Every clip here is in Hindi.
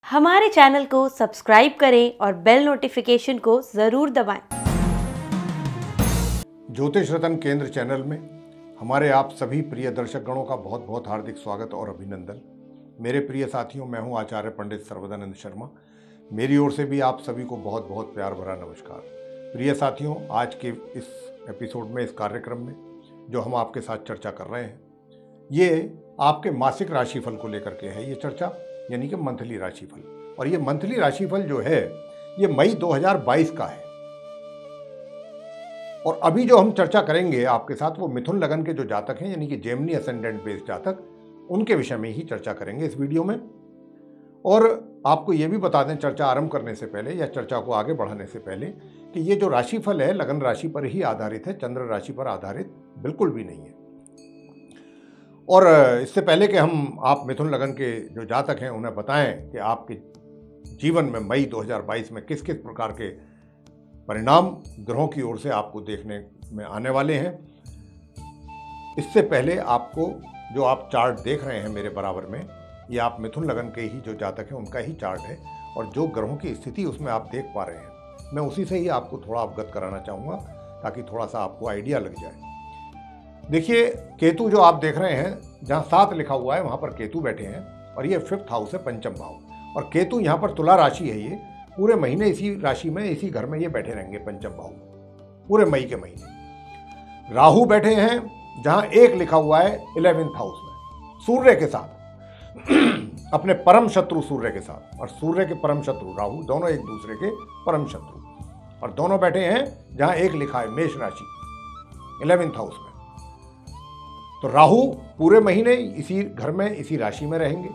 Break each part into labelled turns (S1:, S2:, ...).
S1: हमारे चैनल को सब्सक्राइब करें और बेल नोटिफिकेशन को ज़रूर दबाएं।
S2: ज्योतिष रत्न केंद्र चैनल में हमारे आप सभी प्रिय दर्शक गणों का बहुत बहुत हार्दिक स्वागत और अभिनंदन। मेरे प्रिय साथियों, मैं हूं आचार्य पंडित सर्वदानंद शर्मा। मेरी ओर से भी आप सभी को बहुत बहुत प्यार भरा नमस्कार। प्रिय साथियों, आज के इस एपिसोड में, इस कार्यक्रम में जो हम आपके साथ चर्चा कर रहे हैं, ये आपके मासिक राशिफल को लेकर के है ये चर्चा, यानी कि मंथली राशिफल। और ये मंथली राशिफल जो है ये मई 2022 का है। और अभी जो हम चर्चा करेंगे आपके साथ वो मिथुन लगन के जो जातक हैं, यानी कि जेमिनी असेंडेंट बेस्ड जातक, उनके विषय में ही चर्चा करेंगे इस वीडियो में। और आपको ये भी बता दें चर्चा आरंभ करने से पहले या चर्चा को आगे बढ़ाने से पहले कि ये जो राशिफल है लगन राशि पर ही आधारित है, चंद्र राशि पर आधारित बिल्कुल भी नहीं है। और इससे पहले कि हम आप मिथुन लगन के जो जातक हैं उन्हें बताएं कि आपके जीवन में मई 2022 में किस किस प्रकार के परिणाम ग्रहों की ओर से आपको देखने में आने वाले हैं, इससे पहले आपको जो आप चार्ट देख रहे हैं मेरे बराबर में, ये आप मिथुन लगन के ही जो जातक हैं उनका ही चार्ट है। और जो ग्रहों की स्थिति उसमें आप देख पा रहे हैं, मैं उसी से ही आपको थोड़ा अवगत कराना चाहूँगा ताकि थोड़ा सा आपको आइडिया लग जाए। देखिए, केतु जो आप देख रहे हैं, जहाँ 7 लिखा हुआ है वहाँ पर केतु बैठे हैं और ये 5th हाउस है, पंचम भाव। और केतु यहाँ पर तुला राशि है, ये पूरे महीने इसी राशि में, इसी घर में ये बैठे रहेंगे पंचम भाव में, पूरे मई के महीने। राहु बैठे हैं जहाँ 1 लिखा हुआ है 11th हाउस में, सूर्य के साथ अपने परम शत्रु सूर्य के साथ। और सूर्य के परम शत्रु राहु, दोनों एक दूसरे के परम शत्रु, और दोनों बैठे हैं जहाँ 1 लिखा है मेष राशि 11th हाउस में। तो राहु पूरे महीने इसी घर में, इसी राशि में रहेंगे।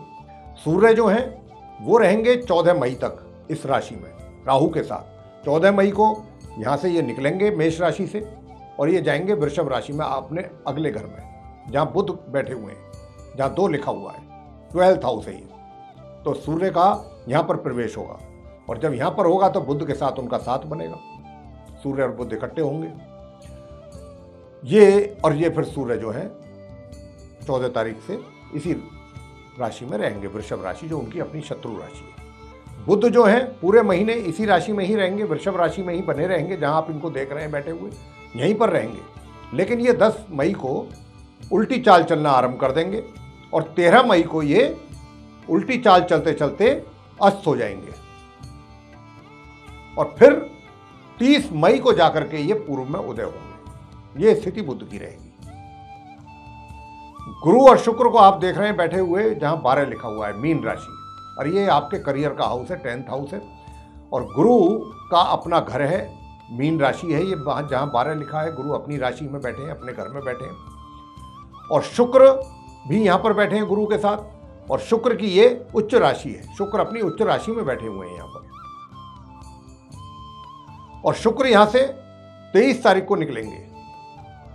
S2: सूर्य जो हैं वो रहेंगे 14 मई तक इस राशि में राहु के साथ। 14 मई को यहाँ से ये निकलेंगे मेष राशि से और ये जाएंगे वृषभ राशि में, अपने अगले घर में जहाँ बुध बैठे हुए हैं, जहाँ 2 लिखा हुआ है, 12th हाउस है ये। तो सूर्य का यहाँ पर प्रवेश होगा और जब यहाँ पर होगा तो बुध के साथ उनका साथ बनेगा, सूर्य और बुध इकट्ठे होंगे ये। और ये फिर सूर्य जो है 14 तारीख से इसी राशि में रहेंगे, वृषभ राशि जो उनकी अपनी शत्रु राशि है। बुध जो है पूरे महीने इसी राशि में ही रहेंगे, वृषभ राशि में ही बने रहेंगे, जहां आप इनको देख रहे हैं बैठे हुए, यहीं पर रहेंगे। लेकिन ये 10 मई को उल्टी चाल चलना आरंभ कर देंगे और 13 मई को ये उल्टी चाल चलते चलते अस्त हो जाएंगे और फिर 30 मई को जाकर के ये पूर्व में उदय होंगे। ये स्थिति बुध की रहेगी। गुरु और शुक्र को आप देख रहे हैं बैठे हुए जहां 12 लिखा हुआ है, मीन राशि, और ये आपके करियर का हाउस है, 10th हाउस है। और गुरु का अपना घर है, मीन राशि है ये, जहां 12 लिखा है। गुरु अपनी राशि में बैठे हैं, अपने घर में बैठे हैं। और शुक्र भी यहां पर बैठे हैं गुरु के साथ, और शुक्र की ये उच्च राशि है, शुक्र अपनी उच्च राशि में बैठे हुए हैं यहां पर। और शुक्र यहां से 23 तारीख को निकलेंगे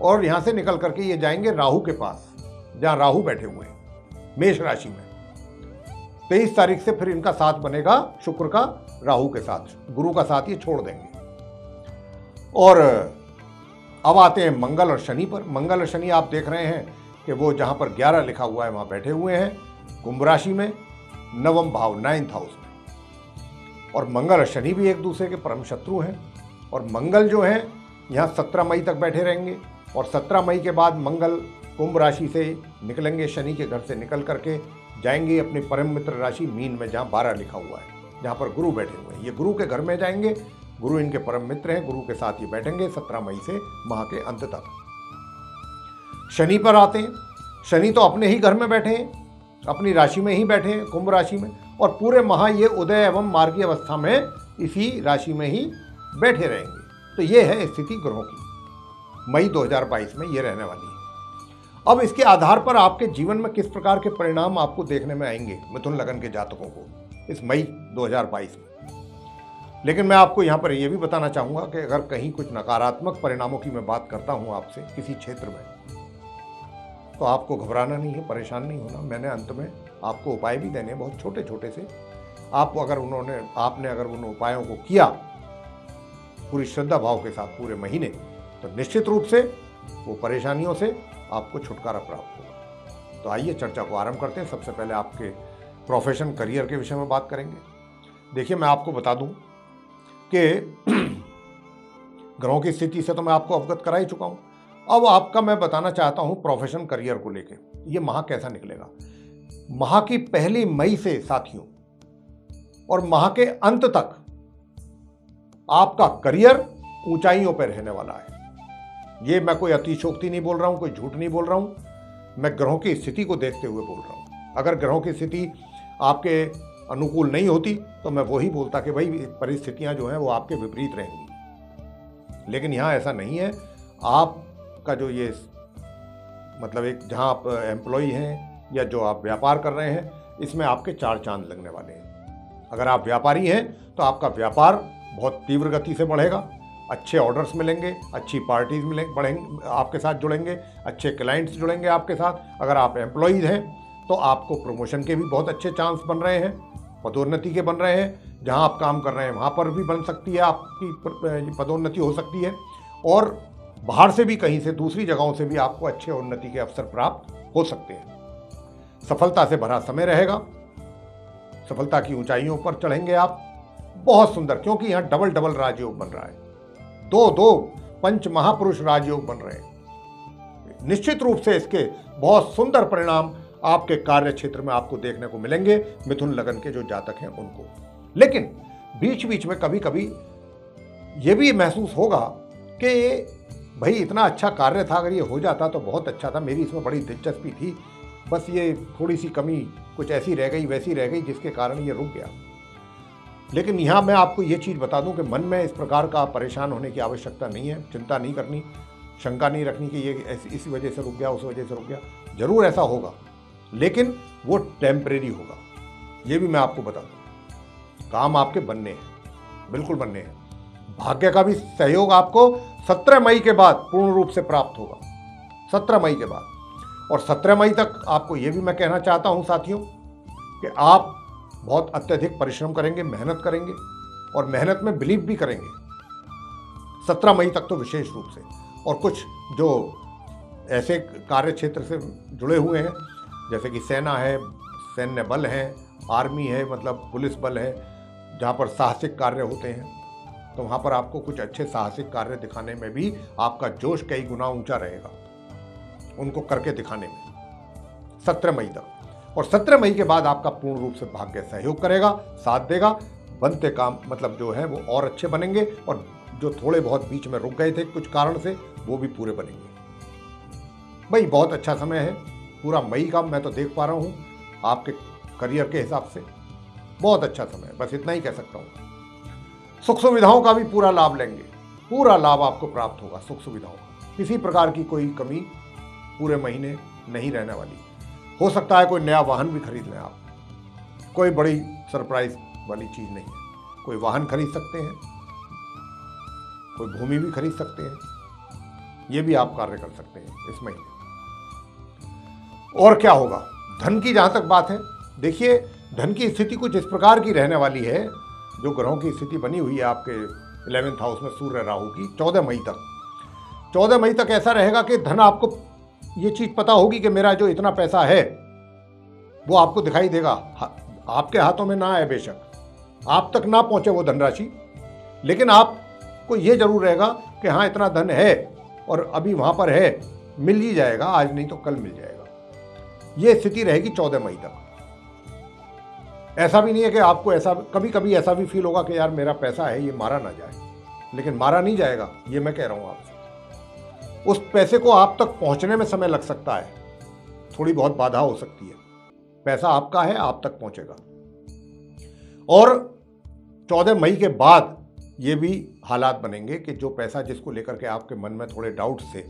S2: और यहां से निकल करके ये जाएंगे राहु के पास, जहां राहु बैठे हुए हैं मेष राशि में। 23 तारीख से फिर इनका साथ बनेगा शुक्र का राहु के साथ, गुरु का साथ ये छोड़ देंगे। और अब आते हैं मंगल और शनि पर। मंगल और शनि आप देख रहे हैं कि वो जहां पर 11 लिखा हुआ है वहां बैठे हुए हैं, कुंभ राशि में, 9वां भाव 9th हाउस में। और मंगल और शनि भी एक दूसरे के परम शत्रु हैं। और मंगल जो है यहाँ 17 मई तक बैठे रहेंगे और 17 मई के बाद मंगल कुंभ राशि से निकलेंगे, शनि के घर से निकल करके जाएंगे अपनी परम मित्र राशि मीन में, जहाँ 12 लिखा हुआ है, जहाँ पर गुरु बैठे हुए हैं। ये गुरु के घर में जाएंगे, गुरु इनके परम मित्र हैं, गुरु के साथ ये बैठेंगे 17 मई से माह के अंत तक। शनि पर आते हैं। शनि तो अपने ही घर में बैठे हैं, अपनी राशि में ही बैठे हैं, कुंभ राशि में, और पूरे माह ये उदय एवं मार्गी अवस्था में इसी राशि में ही बैठे रहेंगे। तो ये है स्थिति ग्रहों की मई 2022 में ये रहने वाली है। अब इसके आधार पर आपके जीवन में किस प्रकार के परिणाम आपको देखने में आएंगे मिथुन लगन के जातकों को इस मई 2022 में। लेकिन मैं आपको यहाँ पर ये भी बताना चाहूँगा कि अगर कहीं कुछ नकारात्मक परिणामों की मैं बात करता हूँ आपसे किसी क्षेत्र में, तो आपको घबराना नहीं है, परेशान नहीं होना। मैंने अंत में आपको उपाय भी देने बहुत छोटे छोटे से। आपने अगर उन उपायों को किया पूरी श्रद्धा भाव के साथ पूरे महीने, तो निश्चित रूप से वो परेशानियों से आपको छुटकारा प्राप्त होगा। तो आइए चर्चा को आरंभ करते हैं। सबसे पहले आपके प्रोफेशन करियर के विषय में बात करेंगे। देखिए, मैं आपको बता दूं कि ग्रहों की स्थिति से तो मैं आपको अवगत करा ही चुका हूं। अब आपका मैं बताना चाहता हूं प्रोफेशन करियर को लेके ये माह कैसा निकलेगा। माह की पहली मई से साथियों और माह के अंत तक आपका करियर ऊंचाइयों पर रहने वाला है। ये मैं कोई अतिशयोक्ति नहीं बोल रहा हूं, कोई झूठ नहीं बोल रहा हूं, मैं ग्रहों की स्थिति को देखते हुए बोल रहा हूं। अगर ग्रहों की स्थिति आपके अनुकूल नहीं होती तो मैं वही बोलता कि भाई परिस्थितियां जो हैं वो आपके विपरीत रहेंगी, लेकिन यहां ऐसा नहीं है। आपका जो ये मतलब एक जहां आप एम्प्लॉई हैं या जो आप व्यापार कर रहे हैं, इसमें आपके 4 चांद लगने वाले हैं। अगर आप व्यापारी हैं तो आपका व्यापार बहुत तीव्र गति से बढ़ेगा, अच्छे ऑर्डर्स मिलेंगे, अच्छी पार्टीज बढ़ेंगे, आपके साथ जुड़ेंगे, अच्छे क्लाइंट्स जुड़ेंगे आपके साथ। अगर आप एम्प्लॉयज हैं तो आपको प्रमोशन के भी बहुत अच्छे चांस बन रहे हैं, पदोन्नति के बन रहे हैं। जहां आप काम कर रहे हैं वहां पर भी बन सकती है, आपकी पदोन्नति हो सकती है, और बाहर से भी कहीं से दूसरी जगहों से भी आपको अच्छे उन्नति के अवसर प्राप्त हो सकते हैं। सफलता से भरा समय रहेगा, सफलता की ऊंचाइयों पर चढ़ेंगे आप, बहुत सुंदर, क्योंकि यहां डबल डबल राजयोग बन रहा है, दो पंच महापुरुष राजयोग बन रहे हैं। निश्चित रूप से इसके बहुत सुंदर परिणाम आपके कार्य क्षेत्र में आपको देखने को मिलेंगे, मिथुन लगन के जो जातक हैं उनको। लेकिन बीच बीच में कभी कभी यह भी महसूस होगा कि भाई इतना अच्छा कार्य था, अगर ये हो जाता तो बहुत अच्छा था, मेरी इसमें बड़ी दिलचस्पी थी, बस ये थोड़ी सी कमी कुछ ऐसी रह गई वैसी रह गई जिसके कारण ये रुक गया। लेकिन यहाँ मैं आपको ये चीज़ बता दूं कि मन में इस प्रकार का परेशान होने की आवश्यकता नहीं है, चिंता नहीं करनी, शंका नहीं रखनी कि ये इसी वजह से रुक गया, उस वजह से रुक गया। जरूर ऐसा होगा, लेकिन वो टेम्परेरी होगा, ये भी मैं आपको बता दूं। काम आपके बनने हैं, बिल्कुल बनने हैं। भाग्य का भी सहयोग आपको 17 मई के बाद पूर्ण रूप से प्राप्त होगा, 17 मई के बाद। और 17 मई तक आपको ये भी मैं कहना चाहता हूं साथियों कि आप बहुत अत्यधिक परिश्रम करेंगे, मेहनत करेंगे और मेहनत में बिलीव भी करेंगे 17 मई तक तो विशेष रूप से। और कुछ जो ऐसे कार्य क्षेत्र से जुड़े हुए हैं जैसे कि सेना है, सैन्य बल है, आर्मी है, मतलब पुलिस बल है, जहाँ पर साहसिक कार्य होते हैं, तो वहाँ पर आपको कुछ अच्छे साहसिक कार्य दिखाने में भी आपका जोश कई गुना ऊंचा रहेगा, उनको करके दिखाने में 17 मई तक। और 17 मई के बाद आपका पूर्ण रूप से भाग्य सहयोग करेगा, साथ देगा, बनते काम मतलब जो है वो और अच्छे बनेंगे, और जो थोड़े बहुत बीच में रुक गए थे कुछ कारण से वो भी पूरे बनेंगे। भाई बहुत अच्छा समय है, पूरा मई का मैं तो देख पा रहा हूँ आपके करियर के हिसाब से, बहुत अच्छा समय है, बस इतना ही कह सकता हूँ। सुख सुविधाओं का भी पूरा लाभ लेंगे, पूरा लाभ आपको प्राप्त होगा सुख सुविधाओं का, किसी प्रकार की कोई कमी पूरे महीने नहीं रहने वाली। हो सकता है कोई नया वाहन भी खरीद लें आप, कोई बड़ी सरप्राइज वाली चीज नहीं है, कोई वाहन खरीद सकते हैं, कोई भूमि भी खरीद सकते हैं, ये भी आप कार्य कर सकते हैं इस महीने। और क्या होगा, धन की जहां तक बात है, देखिए धन की स्थिति कुछ इस प्रकार की रहने वाली है, जो ग्रहों की स्थिति बनी हुई है आपके 11th हाउस में सूर्य राहु की 14 मई तक। 14 मई तक ऐसा रहेगा कि धन, आपको ये चीज पता होगी कि मेरा जो इतना पैसा है वो आपको दिखाई देगा, आपके हाथों में ना आए, बेशक आप तक ना पहुंचे वो धनराशि, लेकिन आपको ये जरूर रहेगा कि हाँ इतना धन है और अभी वहां पर है, मिल ही जाएगा, आज नहीं तो कल मिल जाएगा। ये स्थिति रहेगी 14 मई तक। ऐसा भी नहीं है कि आपको ऐसा, कभी कभी ऐसा भी फील होगा कि यार मेरा पैसा है ये मारा ना जाए, लेकिन मारा नहीं जाएगा, ये मैं कह रहा हूं आपसे। उस पैसे को आप तक पहुंचने में समय लग सकता है, थोड़ी बहुत बाधा हो सकती है, पैसा आपका है, आप तक पहुंचेगा। और 14 मई के बाद ये भी हालात बनेंगे कि जो पैसा जिसको लेकर के आपके मन में थोड़े डाउट थे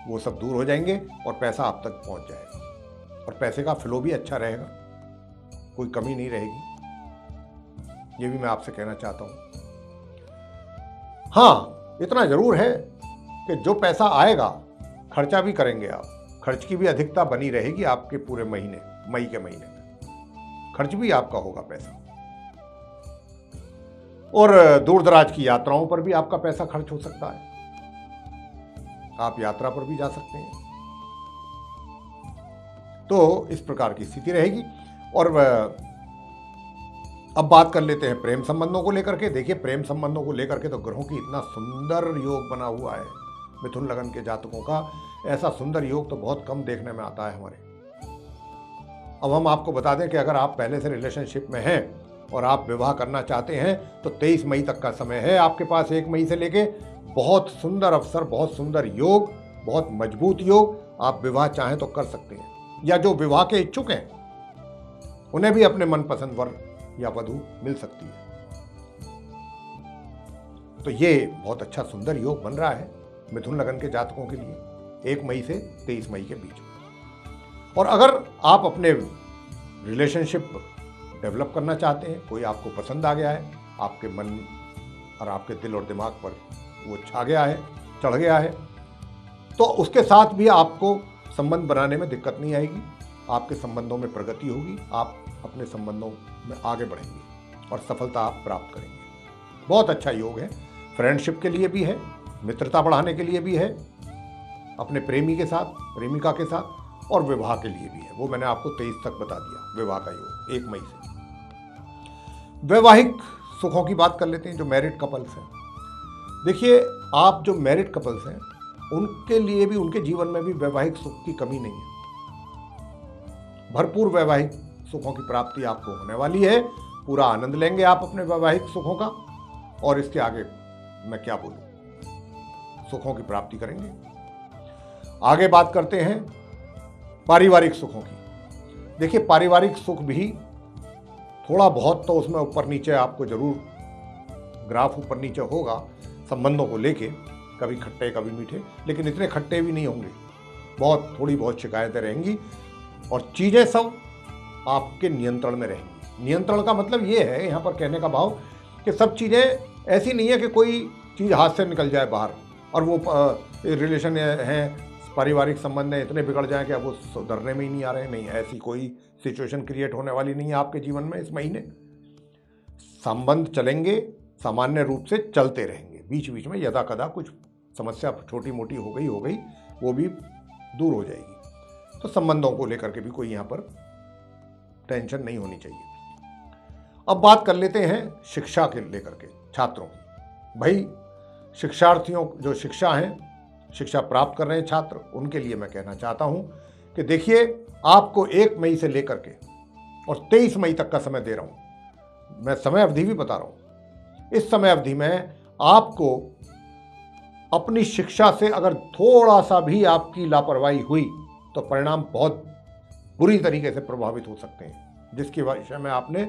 S2: वो सब दूर हो जाएंगे और पैसा आप तक पहुंच जाएगा, और पैसे का फ्लो भी अच्छा रहेगा, कोई कमी नहीं रहेगी, ये भी मैं आपसे कहना चाहता हूं। हाँ इतना जरूर है कि जो पैसा आएगा खर्चा भी करेंगे आप, खर्च की भी अधिकता बनी रहेगी आपके पूरे महीने, मई के महीने में खर्च भी आपका होगा पैसा। और दूर दराज की यात्राओं पर भी आपका पैसा खर्च हो सकता है, आप यात्रा पर भी जा सकते हैं। तो इस प्रकार की स्थिति रहेगी। और अब बात कर लेते हैं प्रेम संबंधों को लेकर के। देखिए, प्रेम संबंधों को लेकर के तो ग्रहों की इतना सुंदर योग बना हुआ है मिथुन लगन के जातकों का। ऐसा सुंदर योग तो बहुत कम देखने में आता है हमारे। अब हम आपको बता दें कि अगर आप पहले से रिलेशनशिप में हैं और आप विवाह करना चाहते हैं तो 23 मई तक का समय है आपके पास। 1 मई से लेके बहुत सुंदर अवसर, बहुत सुंदर योग, बहुत मजबूत योग। आप विवाह चाहें तो कर सकते हैं, या जो विवाह के इच्छुक हैं उन्हें भी अपने मनपसंद वर या वधू मिल सकती है। तो ये बहुत अच्छा सुंदर योग बन रहा है मिथुन लगन के जातकों के लिए 1 मई से 23 मई के बीच में। और अगर आप अपने रिलेशनशिप डेवलप करना चाहते हैं, कोई आपको पसंद आ गया है, आपके मन और आपके दिल और दिमाग पर वो छा गया है, चढ़ गया है, तो उसके साथ भी आपको संबंध बनाने में दिक्कत नहीं आएगी। आपके संबंधों में प्रगति होगी, आप अपने संबंधों में आगे बढ़ेंगे और सफलता आप प्राप्त करेंगे। बहुत अच्छा योग है, फ्रेंडशिप के लिए भी है, मित्रता बढ़ाने के लिए भी है, अपने प्रेमी के साथ, प्रेमिका के साथ, और विवाह के लिए भी है। वो मैंने आपको 23 तक बता दिया विवाह का योग 1 मई से। वैवाहिक सुखों की बात कर लेते हैं, जो मैरिड कपल्स हैं। देखिए, आप जो मैरिड कपल्स हैं उनके लिए भी, उनके जीवन में भी वैवाहिक सुख की कमी नहीं है। भरपूर वैवाहिक सुखों की प्राप्ति आपको होने वाली है। पूरा आनंद लेंगे आप अपने वैवाहिक सुखों का, और इसके आगे मैं क्या बोलूं, सुखों की प्राप्ति करेंगे। आगे बात करते हैं पारिवारिक सुखों की। देखिए, पारिवारिक सुख भी थोड़ा बहुत तो उसमें ऊपर नीचे आपको जरूर ग्राफ ऊपर नीचे होगा संबंधों को लेके, कभी खट्टे कभी मीठे, लेकिन इतने खट्टे भी नहीं होंगे। बहुत थोड़ी बहुत शिकायतें रहेंगी और चीज़ें सब आपके नियंत्रण में रहेंगी। नियंत्रण का मतलब ये है यहाँ पर कहने का भाव कि सब चीज़ें ऐसी नहीं है कि कोई चीज़ हाथ से निकल जाए बाहर और वो रिलेशन हैं, पारिवारिक संबंध में इतने बिगड़ जाएं कि अब वो सुधरने में ही नहीं आ रहे। नहीं, ऐसी कोई सिचुएशन क्रिएट होने वाली नहीं है आपके जीवन में इस महीने। संबंध चलेंगे, सामान्य रूप से चलते रहेंगे। बीच बीच में यदा कदा कुछ समस्या छोटी मोटी हो गई वो भी दूर हो जाएगी। तो संबंधों को लेकर के भी कोई यहाँ पर टेंशन नहीं होनी चाहिए। अब बात कर लेते हैं शिक्षा के लेकर के, छात्रों की। भाई, शिक्षार्थियों जो शिक्षा हैं, शिक्षा प्राप्त कर रहे हैं छात्र, उनके लिए मैं कहना चाहता हूं कि देखिए, आपको 1 मई से लेकर के और 23 मई तक का समय दे रहा हूं। मैं समय अवधि भी बता रहा हूं। इस समय अवधि में आपको अपनी शिक्षा से अगर थोड़ा सा भी आपकी लापरवाही हुई तो परिणाम बहुत बुरी तरीके से प्रभावित हो सकते हैं, जिसके विषय में आपने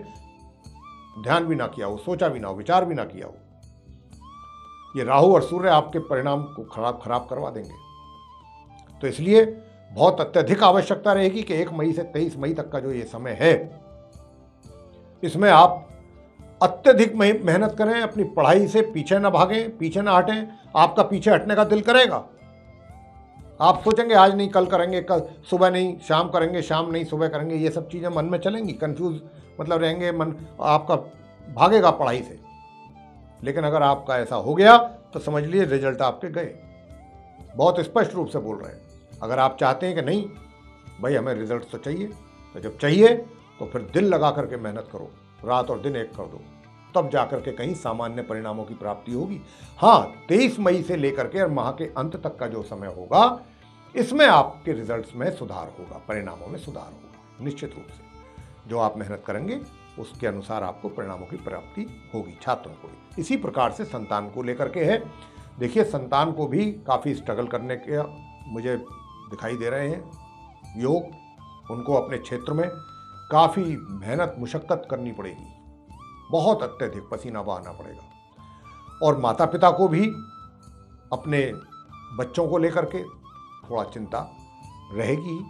S2: ध्यान भी ना किया हो, सोचा भी ना हो, विचार भी ना किया हो। ये राहु और सूर्य आपके परिणाम को खराब करवा देंगे। तो इसलिए बहुत अत्यधिक आवश्यकता रहेगी कि 1 मई से 23 मई तक का जो ये समय है, इसमें आप अत्यधिक मेहनत करें, अपनी पढ़ाई से पीछे ना भागें, पीछे ना हटें। आपका पीछे हटने का दिल करेगा, आप सोचेंगे आज नहीं कल करेंगे, कल सुबह नहीं शाम करेंगे, शाम नहीं सुबह करेंगे, ये सब चीज़ें मन में चलेंगी, कंफ्यूज मतलब रहेंगे, मन आपका भागेगा पढ़ाई से। लेकिन अगर आपका ऐसा हो गया तो समझ लीजिए रिजल्ट आपके गए। बहुत स्पष्ट रूप से बोल रहे हैं। अगर आप चाहते हैं कि नहीं भाई हमें रिजल्ट तो चाहिए, तो जब चाहिए तो फिर दिल लगा करके मेहनत करो, रात और दिन एक कर दो, तब जाकर के कहीं सामान्य परिणामों की प्राप्ति होगी। हाँ, 23 मई से लेकर के और माह के अंत तक का जो समय होगा, इसमें आपके रिजल्ट्स में सुधार होगा, परिणामों में सुधार होगा निश्चित रूप से। जो आप मेहनत करेंगे उसके अनुसार आपको परिणामों की प्राप्ति होगी, छात्रों को। इसी प्रकार से संतान को लेकर के है। देखिए, संतान को भी काफ़ी स्ट्रगल करने के मुझे दिखाई दे रहे हैं योग। उनको अपने क्षेत्र में काफ़ी मेहनत मुशक्क़त करनी पड़ेगी, बहुत अत्यधिक पसीना बहाना पड़ेगा। और माता पिता को भी अपने बच्चों को लेकर के थोड़ा चिंता रहेगी।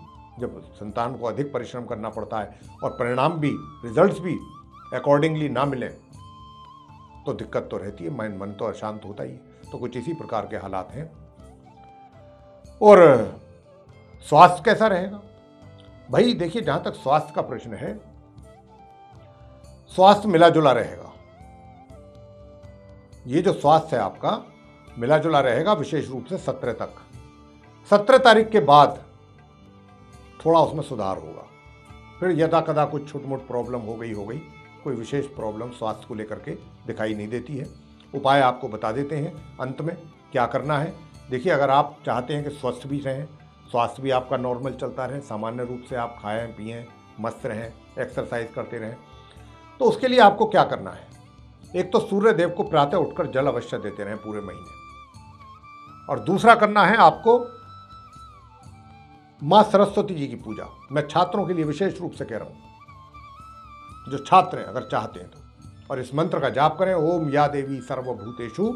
S2: जब संतान को अधिक परिश्रम करना पड़ता है और परिणाम भी, रिजल्ट्स भी अकॉर्डिंगली ना मिले तो दिक्कत तो रहती है, मन तो अशांत होता ही। तो कुछ इसी प्रकार के हालात हैं। और स्वास्थ्य कैसा रहेगा भाई? देखिए, जहां तक स्वास्थ्य का प्रश्न है, स्वास्थ्य मिला जुला रहेगा। ये जो स्वास्थ्य है आपका मिला जुला रहेगा, विशेष रूप से 17 तक। 17 तारीख के बाद थोड़ा उसमें सुधार होगा। फिर यदा कदा कुछ छोट मोट प्रॉब्लम हो गई कोई विशेष प्रॉब्लम स्वास्थ्य को लेकर के दिखाई नहीं देती है। उपाय आपको बता देते हैं अंत में क्या करना है। देखिए, अगर आप चाहते हैं कि स्वस्थ भी रहें, स्वास्थ्य भी आपका नॉर्मल चलता रहे, सामान्य रूप से आप खाएं पिएं, मस्त रहें, एक्सरसाइज करते रहें, तो उसके लिए आपको क्या करना है। एक तो सूर्य देव को प्रातः उठकर जल अवश्य देते रहें पूरे महीने, और दूसरा करना है आपको माँ सरस्वती जी की पूजा। मैं छात्रों के लिए विशेष रूप से कह रहा हूं, जो छात्र हैं अगर चाहते हैं तो, और इस मंत्र का जाप करें, ओम या देवी सर्वभूतेषु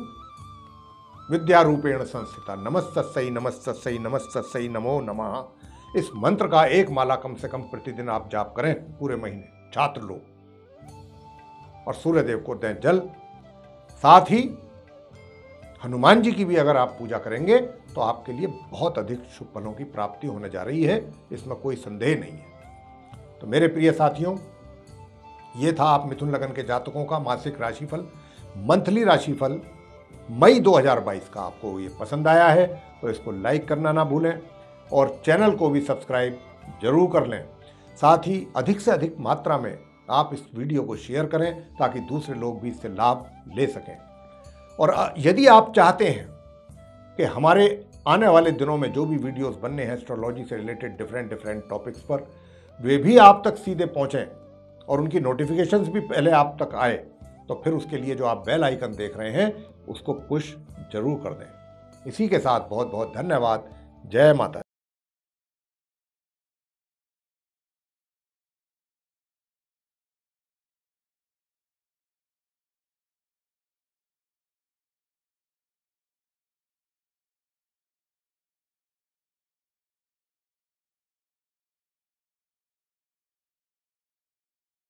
S2: विद्यारूपेण संस्थिता नमस्तस्यै नमस्तस्यै नमस्तस्यै नमो नमः। इस मंत्र का एक माला कम से कम प्रतिदिन आप जाप करें पूरे महीने, छात्र लोग, और सूर्यदेव को दें जल। साथ ही हनुमान जी की भी अगर आप पूजा करेंगे तो आपके लिए बहुत अधिक शुभ फलों की प्राप्ति होने जा रही है, इसमें कोई संदेह नहीं है। तो मेरे प्रिय साथियों, ये था आप मिथुन लगन के जातकों का मासिक राशिफल, मंथली राशिफल मई 2022 का। आपको ये पसंद आया है तो इसको लाइक करना ना भूलें, और चैनल को भी सब्सक्राइब जरूर कर लें। साथ ही अधिक से अधिक मात्रा में आप इस वीडियो को शेयर करें ताकि दूसरे लोग भी इससे लाभ ले सकें। और यदि आप चाहते हैं कि हमारे आने वाले दिनों में जो भी वीडियोस बनने हैं एस्ट्रोलॉजी से रिलेटेड डिफरेंट टॉपिक्स पर, वे भी आप तक सीधे पहुंचें और उनकी नोटिफिकेशंस भी पहले आप तक आए, तो फिर उसके लिए जो आप बेल आइकन देख रहे हैं उसको पुश जरूर कर दें। इसी के साथ बहुत बहुत धन्यवाद। जय माता दी।